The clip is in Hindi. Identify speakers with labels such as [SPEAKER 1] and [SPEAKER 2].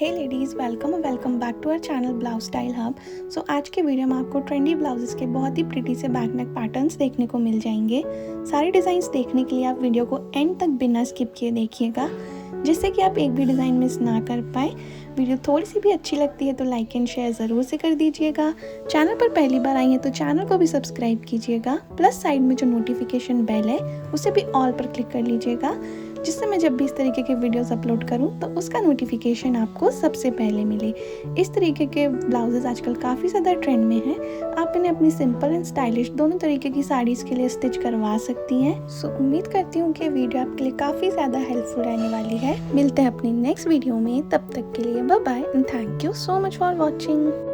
[SPEAKER 1] Hey ladies, welcome back to our channel blouse style hub. So आज के वीडियो में आपको ट्रेंडी ब्लाउजेस के बहुत ही प्रिटी से बैक नेक पैटर्न्स देखने को मिल जाएंगे। सारे डिज़ाइंस देखने के लिए आप वीडियो को एंड तक बिना स्किप किए देखिएगा, जिससे कि आप एक भी डिज़ाइन मिस ना कर पाए। वीडियो थोड़ी सी भी अच्छी लगती है तो लाइक एंड शेयर ज़रूर से कर दीजिएगा। चैनल पर पहली बार आई हैं तो चैनल को भी सब्सक्राइब कीजिएगा, प्लस साइड में जो नोटिफिकेशन बेल है उसे भी ऑल पर क्लिक कर लीजिएगा, जिससे मैं जब भी इस तरीके के वीडियोस अपलोड करूं तो उसका नोटिफिकेशन आपको सबसे पहले मिले। इस तरीके के ब्लाउजेस आजकल काफ़ी ज़्यादा ट्रेंड में हैं। आप इन्हें अपनी सिंपल एंड स्टाइलिश दोनों तरीके की साड़ीज़ के लिए स्टिच करवा सकती हैं। सो उम्मीद करती हूँ कि वीडियो आपके लिए काफ़ी ज़्यादा हेल्पफुल रहने वाली है। मिलते हैं अपनी नेक्स्ट वीडियो में, तब तक के लिए bye bye and thank you so much for watching.